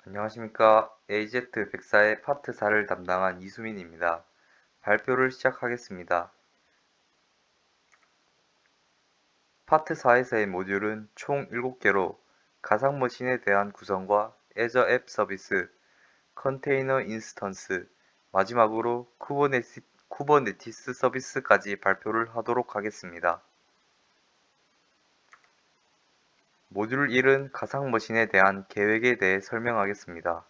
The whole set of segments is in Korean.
안녕하십니까. AZ104의 파트 4를 담당한 이수민입니다. 발표를 시작하겠습니다. 파트 4에서의 모듈은 총 7개로 가상머신에 대한 구성과 애저 앱 서비스, 컨테이너 인스턴스, 마지막으로 쿠버네티스 서비스까지 발표를 하도록 하겠습니다. 모듈 1은 가상머신에 대한 계획에 대해 설명하겠습니다.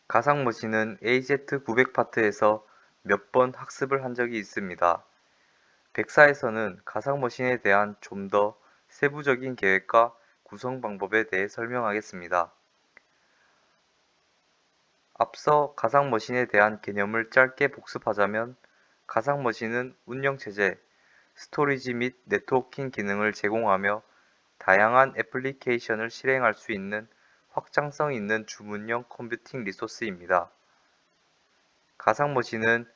가상머신은 AZ900 파트에서 몇 번 학습을 한 적이 있습니다. 104에서는 가상머신에 대한 좀 더 세부적인 계획과 구성 방법에 대해 설명하겠습니다. 앞서 가상머신에 대한 개념을 짧게 복습하자면 가상머신은 운영체제, 스토리지 및 네트워킹 기능을 제공하며 다양한 애플리케이션을 실행할 수 있는 확장성 있는 주문형 컴퓨팅 리소스입니다. 가상머신은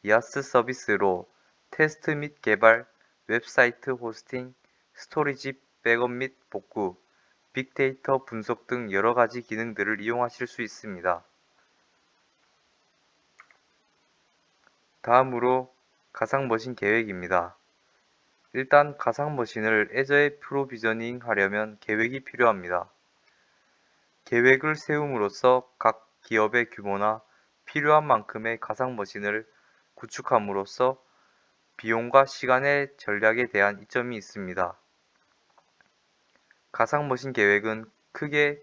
이아스 서비스로 테스트 및 개발, 웹사이트 호스팅, 스토리지 백업 및 복구, 빅데이터 분석 등 여러가지 기능들을 이용하실 수 있습니다. 다음으로 가상머신 계획입니다. 일단 가상머신을 애저에 프로비저닝 하려면 계획이 필요합니다. 계획을 세움으로써 각 기업의 규모나 필요한 만큼의 가상머신을 구축함으로써 비용과 시간의 전략에 대한 이점이 있습니다. 가상머신 계획은 크게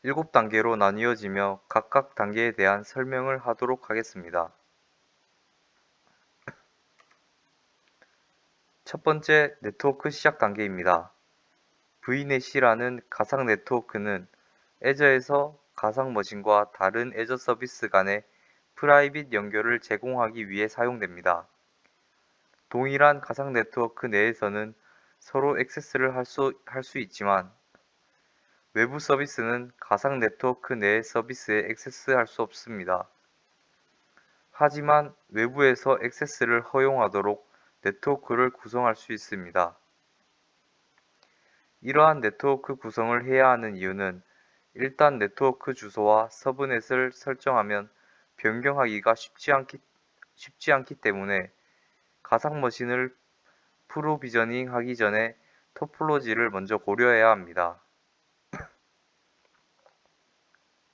7단계로 나뉘어지며 각각 단계에 대한 설명을 하도록 하겠습니다. 첫 번째, 네트워크 시작 단계입니다. VNet이라는 가상 네트워크는 애저에서 가상머신과 다른 애저 서비스 간의 프라이빗 연결을 제공하기 위해 사용됩니다. 동일한 가상 네트워크 내에서는 서로 액세스를 할 수 있지만 외부 서비스는 가상 네트워크 내 서비스에 액세스할 수 없습니다. 하지만 외부에서 액세스를 허용하도록 네트워크를 구성할 수 있습니다. 이러한 네트워크 구성을 해야 하는 이유는 일단 네트워크 주소와 서브넷을 설정하면 변경하기가 쉽지 않기 때문에 가상머신을 프로비저닝 하기 전에 토폴로지를 먼저 고려해야 합니다.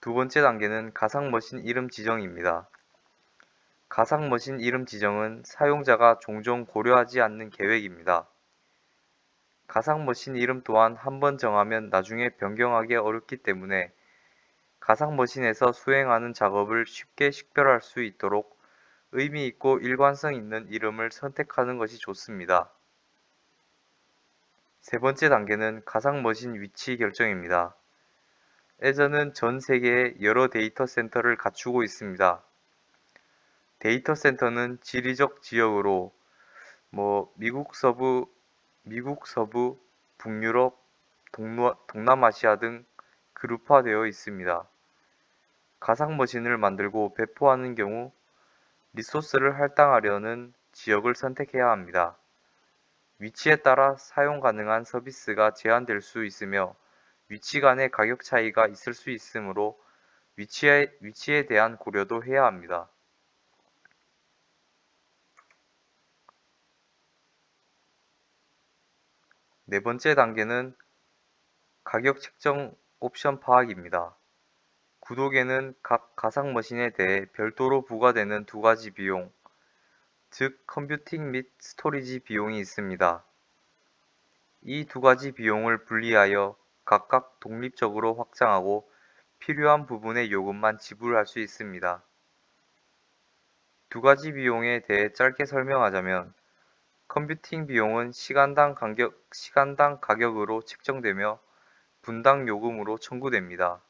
두 번째 단계는 가상머신 이름 지정입니다. 가상머신 이름 지정은 사용자가 종종 고려하지 않는 계획입니다. 가상머신 이름 또한 한번 정하면 나중에 변경하기 어렵기 때문에 가상머신에서 수행하는 작업을 쉽게 식별할 수 있도록 의미 있고 일관성 있는 이름을 선택하는 것이 좋습니다. 세 번째 단계는 가상머신 위치 결정입니다. 애저는 전 세계에 여러 데이터 센터를 갖추고 있습니다. 데이터 센터는 지리적 지역으로 미국 서부, 북유럽, 동남아시아 등 그룹화되어 있습니다. 가상머신을 만들고 배포하는 경우 리소스를 할당하려는 지역을 선택해야 합니다. 위치에 따라 사용 가능한 서비스가 제한될 수 있으며 위치 간의 가격 차이가 있을 수 있으므로 위치에 대한 고려도 해야 합니다. 네 번째 단계는 가격 책정 옵션 파악입니다. 구독에는 각 가상머신에 대해 별도로 부과되는 두 가지 비용, 즉 컴퓨팅 및 스토리지 비용이 있습니다. 이 두 가지 비용을 분리하여 각각 독립적으로 확장하고 필요한 부분의 요금만 지불할 수 있습니다. 두 가지 비용에 대해 짧게 설명하자면 컴퓨팅 비용은 시간당 가격으로 책정되며 분당 요금으로 청구됩니다.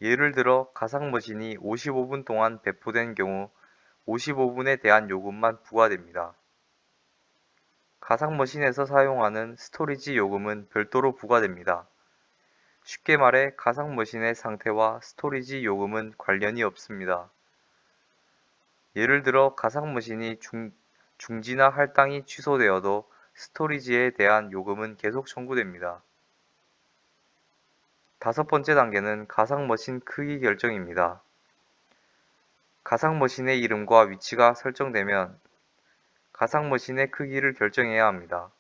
예를 들어 가상머신이 55분 동안 배포된 경우 55분에 대한 요금만 부과됩니다. 가상머신에서 사용하는 스토리지 요금은 별도로 부과됩니다. 쉽게 말해 가상머신의 상태와 스토리지 요금은 관련이 없습니다. 예를 들어 가상머신이 중지나 할당이 취소되어도 스토리지에 대한 요금은 계속 청구됩니다. 다섯 번째 단계는 가상머신 크기 결정입니다. 가상머신의 이름과 위치가 설정되면 가상머신의 크기를 결정해야 합니다.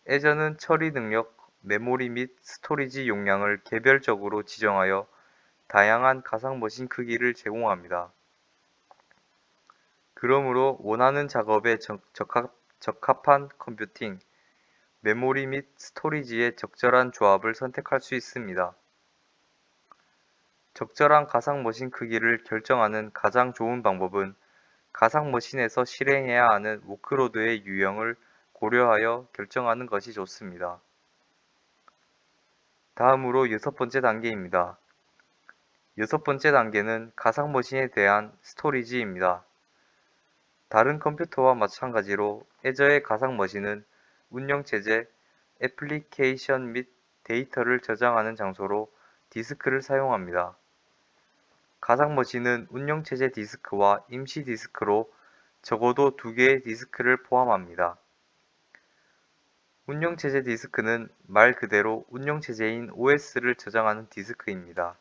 애저는 처리 능력, 메모리 및 스토리지 용량을 개별적으로 지정하여 다양한 가상머신 크기를 제공합니다. 그러므로 원하는 작업에 적합한 컴퓨팅, 메모리 및 스토리지의 적절한 조합을 선택할 수 있습니다. 적절한 가상머신 크기를 결정하는 가장 좋은 방법은 가상머신에서 실행해야 하는 워크로드의 유형을 고려하여 결정하는 것이 좋습니다. 다음으로 여섯 번째 단계입니다. 여섯 번째 단계는 가상머신에 대한 스토리지입니다. 다른 컴퓨터와 마찬가지로 애저의 가상머신은 운영체제, 애플리케이션 및 데이터를 저장하는 장소로 디스크를 사용합니다. 가상머신은 운영체제 디스크와 임시 디스크로 적어도 2개의 디스크를 포함합니다. 운영체제 디스크는 말 그대로 운영체제인 OS를 저장하는 디스크입니다.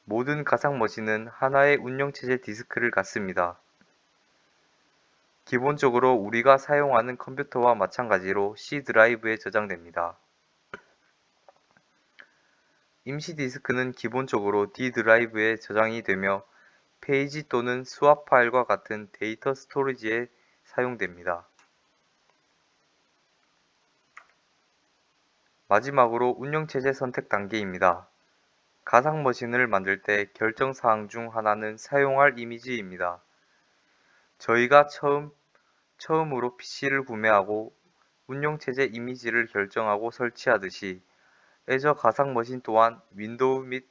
모든 가상머신은 하나의 운영체제 디스크를 갖습니다. 기본적으로 우리가 사용하는 컴퓨터와 마찬가지로 C 드라이브에 저장됩니다. 임시 디스크는 기본적으로 D 드라이브에 저장이 되며 페이지 또는 수압 파일과 같은 데이터 스토리지에 사용됩니다. 마지막으로 운영체제 선택 단계입니다. 가상머신을 만들 때 결정사항 중 하나는 사용할 이미지입니다. 저희가 처음으로 PC를 구매하고 운영체제 이미지를 결정하고 설치하듯이 애저 가상머신 또한 윈도우 및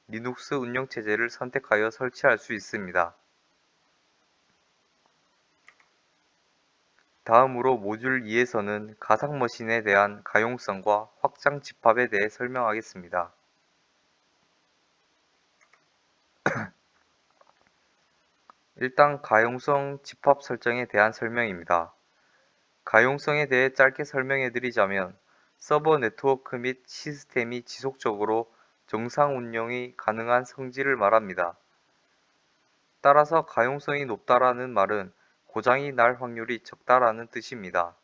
리눅스 운영체제를 선택하여 설치할 수 있습니다. 다음으로 모듈 2에서는 가상머신에 대한 가용성과 확장 집합에 대해 설명하겠습니다. 일단 가용성 집합 설정에 대한 설명입니다. 가용성에 대해 짧게 설명해 드리자면 서버 네트워크 및 시스템이 지속적으로 정상 운영이 가능한 성질을 말합니다. 따라서 가용성이 높다라는 말은 고장이 날 확률이 적다라는 뜻입니다.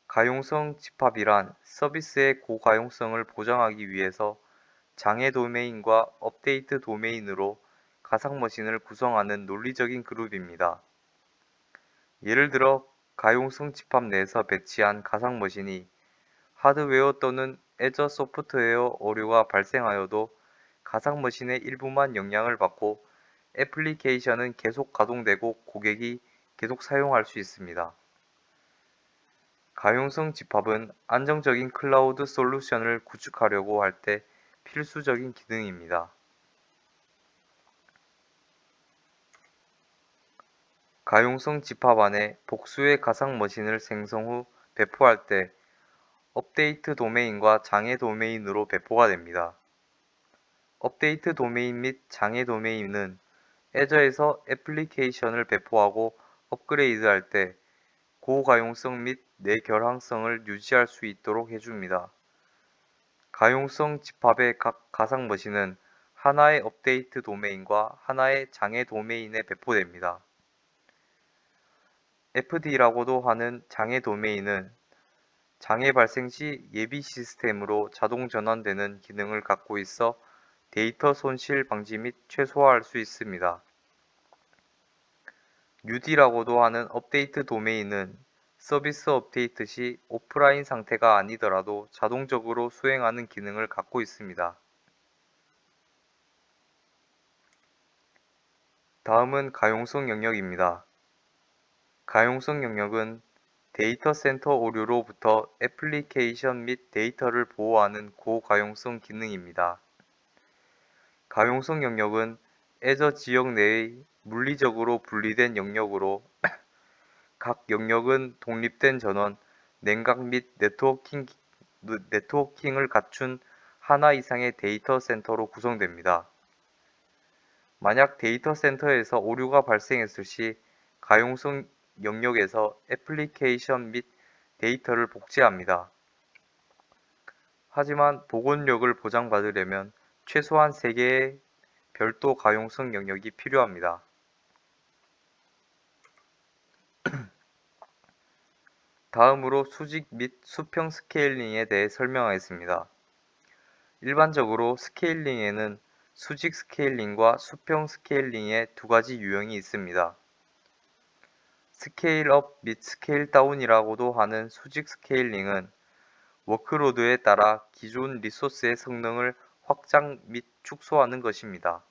가용성 집합이란 서비스의 고가용성을 보장하기 위해서 장애 도메인과 업데이트 도메인으로 가상머신을 구성하는 논리적인 그룹입니다. 예를 들어 가용성 집합 내에서 배치한 가상머신이 하드웨어 또는 애저 소프트웨어 오류가 발생하여도 가상머신의 일부만 영향을 받고 애플리케이션은 계속 가동되고 고객이 계속 사용할 수 있습니다. 가용성 집합은 안정적인 클라우드 솔루션을 구축하려고 할 때 필수적인 기능입니다. 가용성 집합 안에 복수의 가상머신을 생성 후 배포할 때 업데이트 도메인과 장애 도메인으로 배포가 됩니다. 업데이트 도메인 및 장애 도메인은 애저에서 애플리케이션을 배포하고 업그레이드할 때 고가용성 및 내결항성을 유지할 수 있도록 해줍니다. 가용성 집합의 각 가상머신은 하나의 업데이트 도메인과 하나의 장애 도메인에 배포됩니다. FD라고도 하는 장애 도메인은 장애 발생 시 예비 시스템으로 자동 전환되는 기능을 갖고 있어 데이터 손실 방지 및 최소화할 수 있습니다. UD라고도 하는 업데이트 도메인은 서비스 업데이트 시 오프라인 상태가 아니더라도 자동적으로 수행하는 기능을 갖고 있습니다. 다음은 가용성 영역입니다. 가용성 영역은 데이터 센터 오류로부터 애플리케이션 및 데이터를 보호하는 고가용성 기능입니다. 가용성 영역은 애저 지역 내의 물리적으로 분리된 영역으로 각 영역은 독립된 전원, 냉각 및 네트워킹을 갖춘 하나 이상의 데이터 센터로 구성됩니다. 만약 데이터 센터에서 오류가 발생했을 시 가용성 영역에서 애플리케이션 및 데이터를 복제합니다. 하지만 복원력을 보장받으려면 최소한 3개의 별도 가용성 영역이 필요합니다. 다음으로 수직 및 수평 스케일링에 대해 설명하겠습니다. 일반적으로 스케일링에는 수직 스케일링과 수평 스케일링의 두 가지 유형이 있습니다. 스케일업 및 스케일다운이라고도 하는 수직 스케일링은 워크로드에 따라 기존 리소스의 성능을 확장 및 축소하는 것입니다.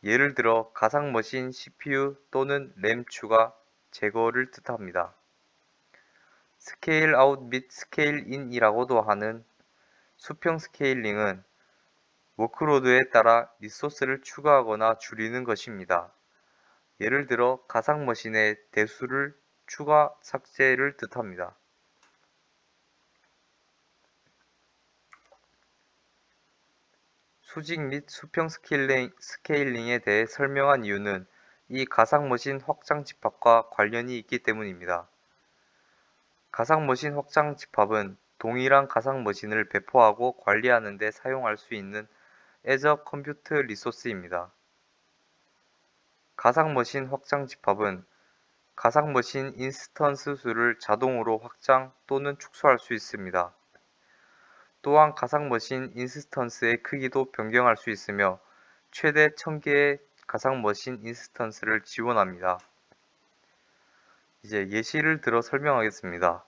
예를 들어 가상머신 CPU 또는 램 추가, 제거를 뜻합니다. 스케일 아웃 및 스케일 인이라고도 하는 수평 스케일링은 워크로드에 따라 리소스를 추가하거나 줄이는 것입니다. 예를 들어 가상머신의 대수를 추가, 삭제를 뜻합니다. 수직 및 수평 스케일링에 대해 설명한 이유는 이 가상머신 확장 집합과 관련이 있기 때문입니다. 가상머신 확장 집합은 동일한 가상머신을 배포하고 관리하는 데 사용할 수 있는 애저 컴퓨트 리소스입니다. 가상머신 확장 집합은 가상머신 인스턴스 수를 자동으로 확장 또는 축소할 수 있습니다. 또한 가상머신 인스턴스의 크기도 변경할 수 있으며 최대 1000개의 가상머신 인스턴스를 지원합니다. 이제 예시를 들어 설명하겠습니다.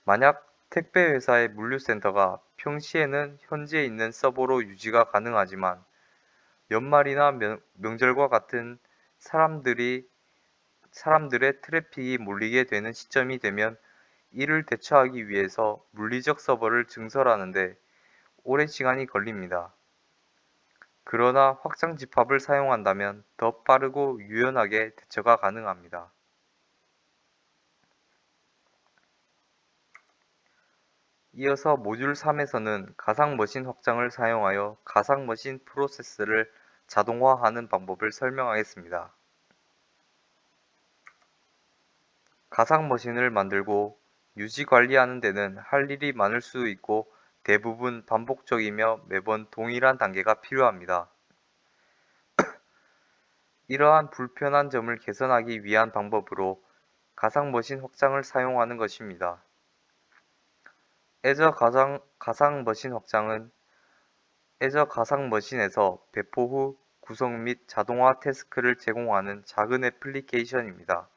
만약 택배회사의 물류센터가 평시에는 현재 있는 서버로 유지가 가능하지만 연말이나 명절과 같은 사람들의 트래픽이 몰리게 되는 시점이 되면 이를 대처하기 위해서 물리적 서버를 증설하는데 오랜 시간이 걸립니다. 그러나 확장 집합을 사용한다면 더 빠르고 유연하게 대처가 가능합니다. 이어서 모듈 3에서는 가상머신 확장을 사용하여 가상머신 프로세스를 자동화하는 방법을 설명하겠습니다. 가상머신을 만들고 유지 관리하는 데는 할 일이 많을 수 있고 대부분 반복적이며 매번 동일한 단계가 필요합니다. 이러한 불편한 점을 개선하기 위한 방법으로 가상머신 확장을 사용하는 것입니다. 애저 가상머신 확장은 애저 가상머신에서 배포 후 구성 및 자동화 태스크를 제공하는 작은 애플리케이션입니다.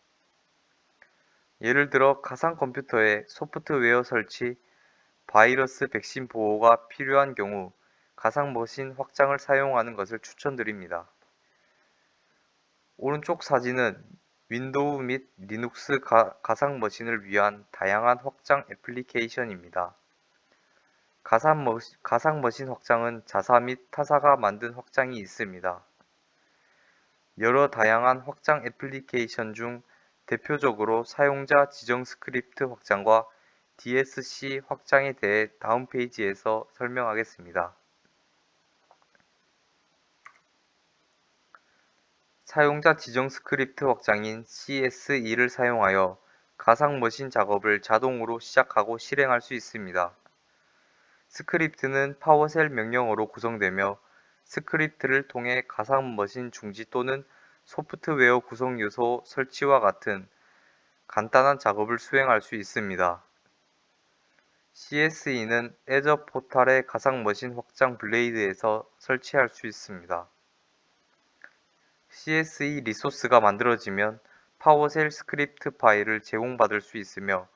예를 들어 가상 컴퓨터에 소프트웨어 설치, 바이러스 백신 보호가 필요한 경우 가상머신 확장을 사용하는 것을 추천드립니다. 오른쪽 사진은 윈도우 및 리눅스 가상머신을 위한 다양한 확장 애플리케이션입니다. 가상머신 확장은 자사 및 타사가 만든 확장이 있습니다. 여러 다양한 확장 애플리케이션 중 대표적으로 사용자 지정 스크립트 확장과 DSC 확장에 대해 다음 페이지에서 설명하겠습니다. 사용자 지정 스크립트 확장인 CSE를 사용하여 가상머신 작업을 자동으로 시작하고 실행할 수 있습니다. 스크립트는 파워쉘 명령어로 구성되며 스크립트를 통해 가상머신 중지 또는 소프트웨어 구성 요소 설치와 같은 간단한 작업을 수행할 수 있습니다. CSE는 애저 포탈의 가상머신 확장 블레이드에서 설치할 수 있습니다. CSE 리소스가 만들어지면 파워쉘 스크립트 파일을 제공받을 수 있으며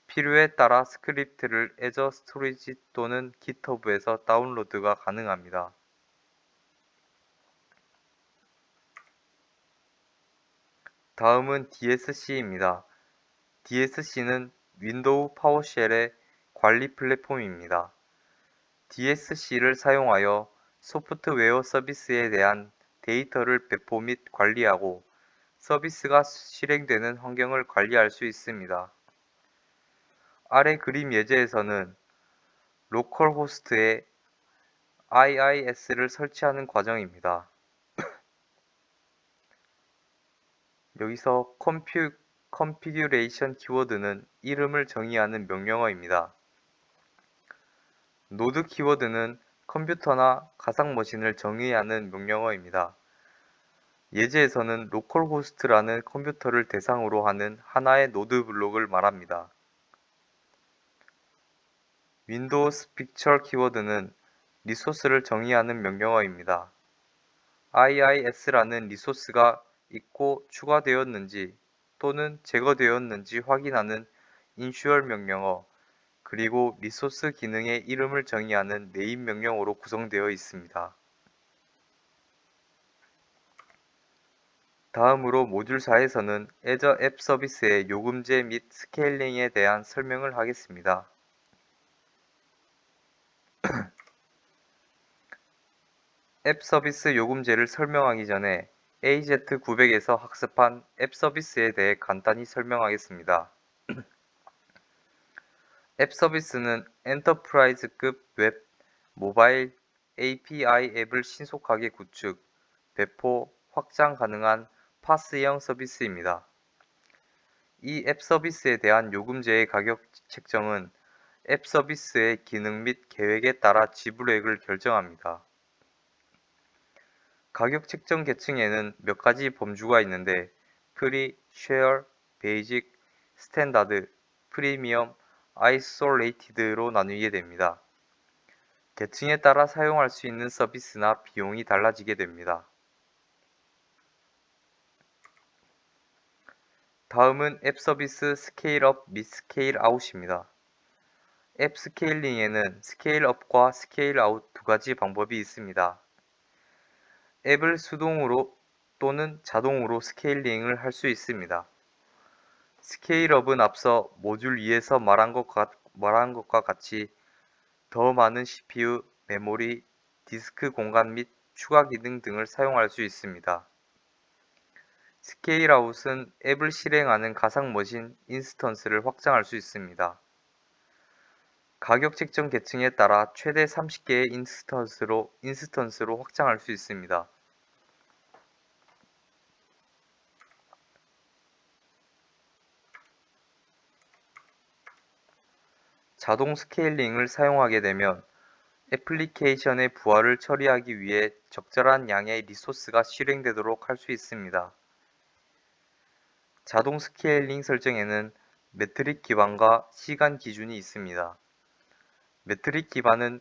필요에 따라 스크립트를 애저 스토리지 또는 GitHub에서 다운로드가 가능합니다. 다음은 DSC입니다. DSC는 윈도우 파워쉘의 관리 플랫폼입니다. DSC를 사용하여 소프트웨어 서비스에 대한 데이터를 배포 및 관리하고 서비스가 실행되는 환경을 관리할 수 있습니다. 아래 그림 예제에서는 로컬 호스트에 IIS를 설치하는 과정입니다. 여기서 configuration 키워드는 이름을 정의하는 명령어입니다. 노드 키워드는 컴퓨터나 가상머신을 정의하는 명령어입니다. 예제에서는 로컬호스트라는 컴퓨터를 대상으로 하는 하나의 노드 블록을 말합니다. 윈도우스 픽처 키워드는 리소스를 정의하는 명령어입니다. IIS라는 리소스가 있고 추가되었는지 또는 제거되었는지 확인하는 인슈얼 명령어, 그리고 리소스 기능의 이름을 정의하는 네임 명령어로 구성되어 있습니다. 다음으로 모듈 4에서는 Azure 앱 서비스의 요금제 및 스케일링에 대한 설명을 하겠습니다. 앱 서비스 요금제를 설명하기 전에 AZ900에서 학습한 앱 서비스에 대해 간단히 설명하겠습니다. 앱 서비스는 엔터프라이즈급 웹, 모바일, API 앱을 신속하게 구축, 배포, 확장 가능한 파스형 서비스입니다. 이 앱 서비스에 대한 요금제의 가격 책정은 앱 서비스의 기능 및 계획에 따라 지불액을 결정합니다. 가격 책정 계층에는 몇 가지 범주가 있는데 프리, 쉐어, 베이직, 스탠다드, 프리미엄, 아이솔레이티드로 나뉘게 됩니다. 계층에 따라 사용할 수 있는 서비스나 비용이 달라지게 됩니다. 다음은 앱 서비스 스케일업 및 스케일아웃입니다. 앱 스케일링에는 스케일업과 스케일아웃 두 가지 방법이 있습니다. 앱을 수동으로 또는 자동으로 스케일링을 할 수 있습니다. 스케일업은 앞서 모듈 2에서 말한 것과 같이 더 많은 CPU, 메모리, 디스크 공간 및 추가 기능 등을 사용할 수 있습니다. 스케일아웃은 앱을 실행하는 가상머신 인스턴스를 확장할 수 있습니다. 가격 책정 계층에 따라 최대 30개의 인스턴스로 확장할 수 있습니다. 자동 스케일링을 사용하게 되면 애플리케이션의 부하를 처리하기 위해 적절한 양의 리소스가 실행되도록 할 수 있습니다. 자동 스케일링 설정에는 메트릭 기반과 시간 기준이 있습니다. 메트릭 기반은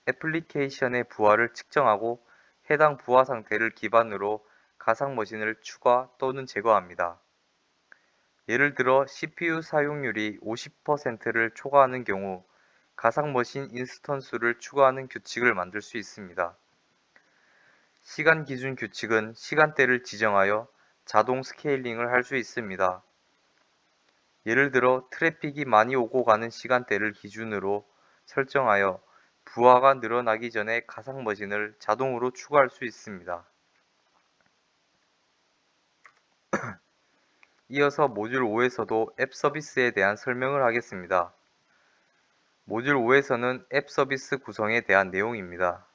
애플리케이션의 부하를 측정하고 해당 부하 상태를 기반으로 가상머신을 추가 또는 제거합니다. 예를 들어 CPU 사용률이 50%를 초과하는 경우 가상머신 인스턴스를 추가하는 규칙을 만들 수 있습니다. 시간 기준 규칙은 시간대를 지정하여 자동 스케일링을 할 수 있습니다. 예를 들어 트래픽이 많이 오고 가는 시간대를 기준으로 설정하여 부하가 늘어나기 전에 가상머신을 자동으로 추가할 수 있습니다. 이어서 모듈 5에서도 앱 서비스에 대한 설명을 하겠습니다. 모듈 5에서는 앱 서비스 구성에 대한 내용입니다.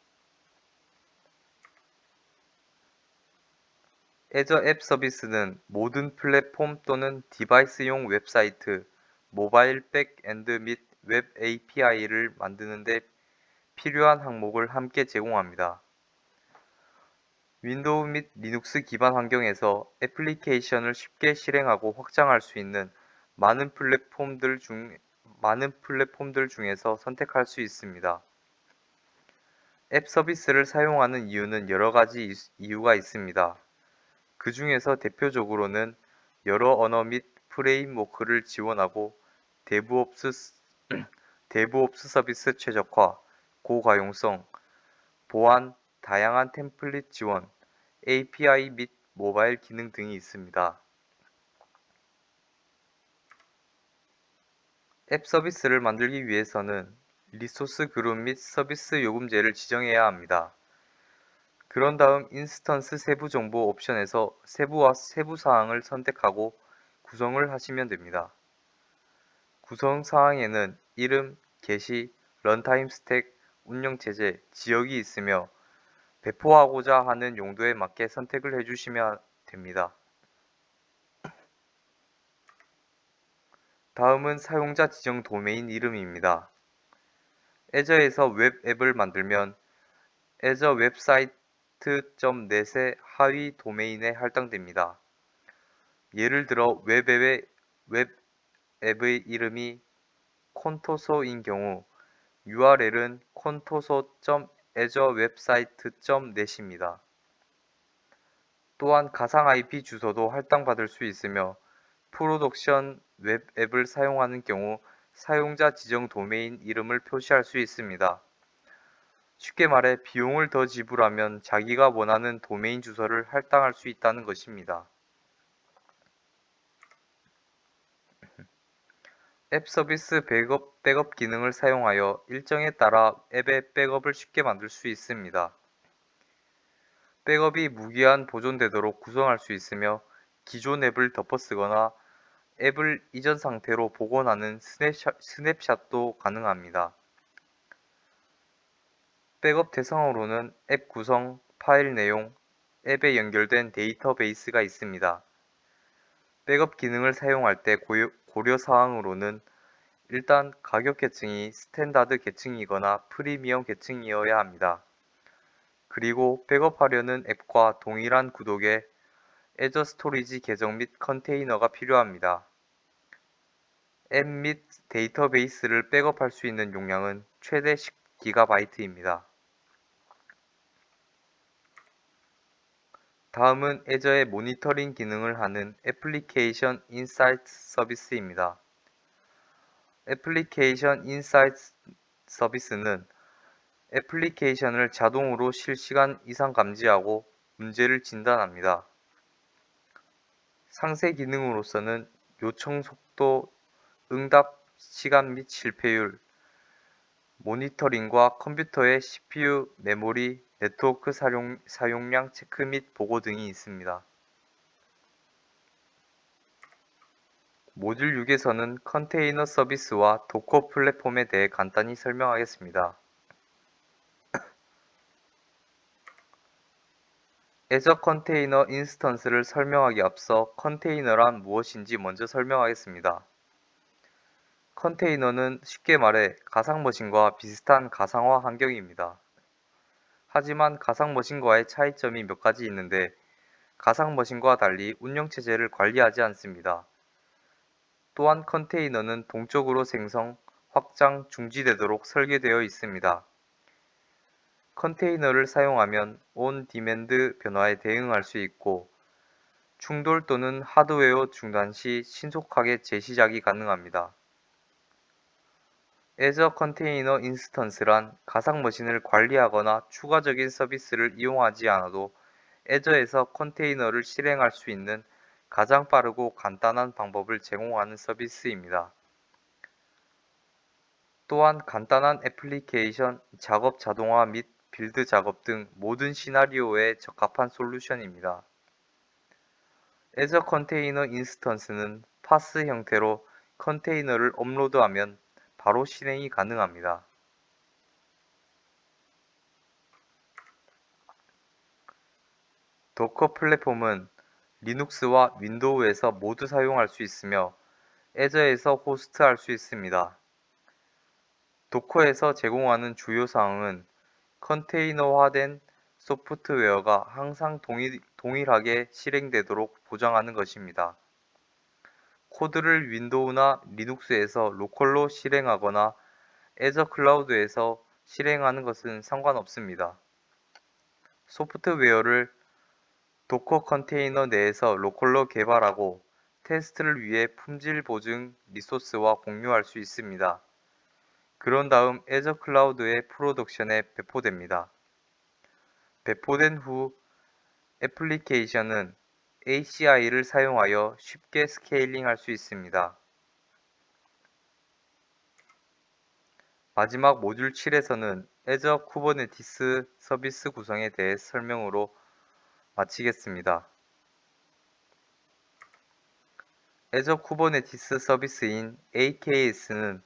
Azure 앱 서비스는 모든 플랫폼 또는 디바이스용 웹사이트, 모바일 백엔드 및 웹 API를 만드는 데 필요한 항목을 함께 제공합니다. 윈도우 및 리눅스 기반 환경에서 애플리케이션을 쉽게 실행하고 확장할 수 있는 많은 플랫폼들 중에서 선택할 수 있습니다. 앱 서비스를 사용하는 이유는 여러 가지 이유가 있습니다. 그 중에서 대표적으로는 여러 언어 및 프레임워크를 지원하고 데브옵스, 데브옵스 서비스 최적화, 고가용성, 보안, 다양한 템플릿 지원, API 및 모바일 기능 등이 있습니다. 앱 서비스를 만들기 위해서는 리소스 그룹 및 서비스 요금제를 지정해야 합니다. 그런 다음 인스턴스 세부 정보 옵션에서 세부 사항을 선택하고 구성을 하시면 됩니다. 구성 사항에는 이름, 게시, 런타임 스택, 운영 체제, 지역이 있으며 배포하고자 하는 용도에 맞게 선택을 해주시면 됩니다. 다음은 사용자 지정 도메인 이름입니다. 애저에서 웹 앱을 만들면 애저 웹사이트.net의 하위 도메인에 할당됩니다. 예를 들어 웹앱의 이름이 콘토소인 경우 URL은 contoso.azurewebsite.net입니다. 또한 가상 IP 주소도 할당받을 수 있으며 프로덕션 웹 앱을 사용하는 경우 사용자 지정 도메인 이름을 표시할 수 있습니다. 쉽게 말해 비용을 더 지불하면 자기가 원하는 도메인 주소를 할당할 수 있다는 것입니다. 앱 서비스 백업 기능을 사용하여 일정에 따라 앱의 백업을 쉽게 만들 수 있습니다. 백업이 무기한 보존되도록 구성할 수 있으며 기존 앱을 덮어쓰거나 앱을 이전 상태로 복원하는 스냅샷도 가능합니다. 백업 대상으로는 앱 구성, 파일 내용, 앱에 연결된 데이터베이스가 있습니다. 백업 기능을 사용할 때 고려 사항으로는 일단 가격 계층이 스탠다드 계층이거나 프리미엄 계층이어야 합니다. 그리고 백업하려는 앱과 동일한 구독의 애저 스토리지 계정 및 컨테이너가 필요합니다. 앱 및 데이터베이스를 백업할 수 있는 용량은 최대 10GB입니다. 다음은 애저의 모니터링 기능을 하는 애플리케이션 인사이트 서비스입니다. 애플리케이션 인사이트 서비스는 애플리케이션을 자동으로 실시간 이상 감지하고 문제를 진단합니다. 상세 기능으로서는 요청 속도, 응답 시간 및 실패율, 모니터링과 컴퓨터의 CPU, 메모리, 네트워크 사용량 체크 및 보고 등이 있습니다. 모듈 6에서는 컨테이너 서비스와 도커 플랫폼에 대해 간단히 설명하겠습니다. 애저 컨테이너 인스턴스를 설명하기 앞서 컨테이너란 무엇인지 먼저 설명하겠습니다. 컨테이너는 쉽게 말해 가상머신과 비슷한 가상화 환경입니다. 하지만 가상머신과의 차이점이 몇 가지 있는데 가상머신과 달리 운영체제를 관리하지 않습니다. 또한 컨테이너는 동적으로 생성, 확장, 중지되도록 설계되어 있습니다. 컨테이너를 사용하면 온디맨드 변화에 대응할 수 있고 충돌 또는 하드웨어 중단 시 신속하게 재시작이 가능합니다. 애저 컨테이너 인스턴스란 가상머신을 관리하거나 추가적인 서비스를 이용하지 않아도 애저에서 컨테이너를 실행할 수 있는 가장 빠르고 간단한 방법을 제공하는 서비스입니다. 또한 간단한 애플리케이션, 작업 자동화 및 빌드 작업 등 모든 시나리오에 적합한 솔루션입니다. 애저 컨테이너 인스턴스는 파스 형태로 컨테이너를 업로드하면 바로 실행이 가능합니다. 도커 플랫폼은 리눅스와 윈도우에서 모두 사용할 수 있으며 애저에서 호스트할 수 있습니다. 도커에서 제공하는 주요 사항은 컨테이너화된 소프트웨어가 항상 동일하게 실행되도록 보장하는 것입니다. 코드를 윈도우나 리눅스에서 로컬로 실행하거나 애저 클라우드에서 실행하는 것은 상관없습니다. 소프트웨어를 도커 컨테이너 내에서 로컬로 개발하고 테스트를 위해 품질 보증 리소스와 공유할 수 있습니다. 그런 다음 애저 클라우드의 프로덕션에 배포됩니다. 배포된 후 애플리케이션은 ACI를 사용하여 쉽게 스케일링할 수 있습니다. 마지막 모듈 7에서는 애저 쿠버네티스 서비스 구성에 대해 설명으로 마치겠습니다. 애저 쿠버네티스 서비스인 AKS는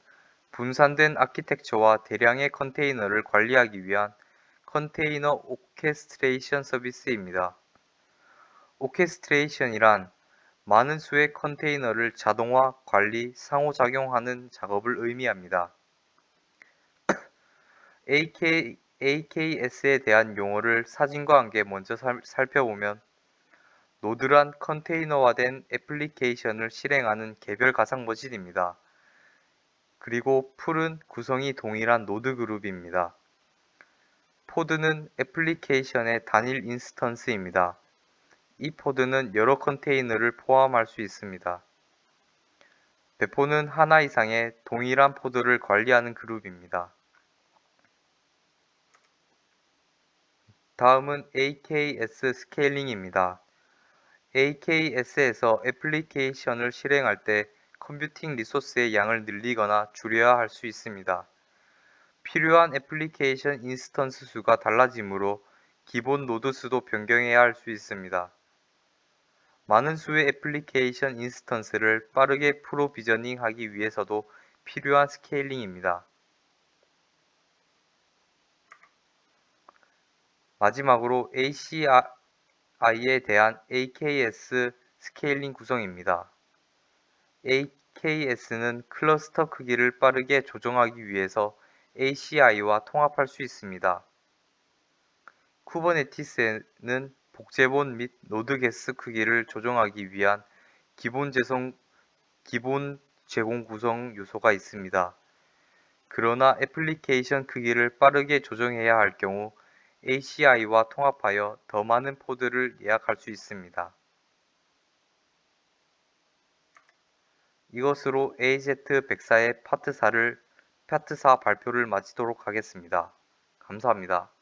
분산된 아키텍처와 대량의 컨테이너를 관리하기 위한 컨테이너 오케스트레이션 서비스입니다. 오케스트레이션이란 많은 수의 컨테이너를 자동화, 관리, 상호작용하는 작업을 의미합니다. AKS에 대한 용어를 사진과 함께 먼저 살펴보면 노드란 컨테이너화된 애플리케이션을 실행하는 개별 가상 머신입니다. 그리고 풀은 구성이 동일한 노드 그룹입니다. 포드는 애플리케이션의 단일 인스턴스입니다. 이 포드는 여러 컨테이너를 포함할 수 있습니다. 배포는 하나 이상의 동일한 포드를 관리하는 그룹입니다. 다음은 AKS 스케일링입니다. AKS에서 애플리케이션을 실행할 때 컴퓨팅 리소스의 양을 늘리거나 줄여야 할 수 있습니다. 필요한 애플리케이션 인스턴스 수가 달라지므로 기본 노드 수도 변경해야 할 수 있습니다. 많은 수의 애플리케이션 인스턴스를 빠르게 프로비저닝 하기 위해서도 필요한 스케일링입니다. 마지막으로 ACI에 대한 AKS 스케일링 구성입니다. AKS는 클러스터 크기를 빠르게 조정하기 위해서 ACI와 통합할 수 있습니다. 쿠버네티스에는 복제본 및 노드 개수 크기를 조정하기 위한 기본 제공 구성 요소가 있습니다. 그러나 애플리케이션 크기를 빠르게 조정해야 할 경우 ACI와 통합하여 더 많은 포드를 예약할 수 있습니다. 이것으로 AZ104의 파트 4 발표를 마치도록 하겠습니다. 감사합니다.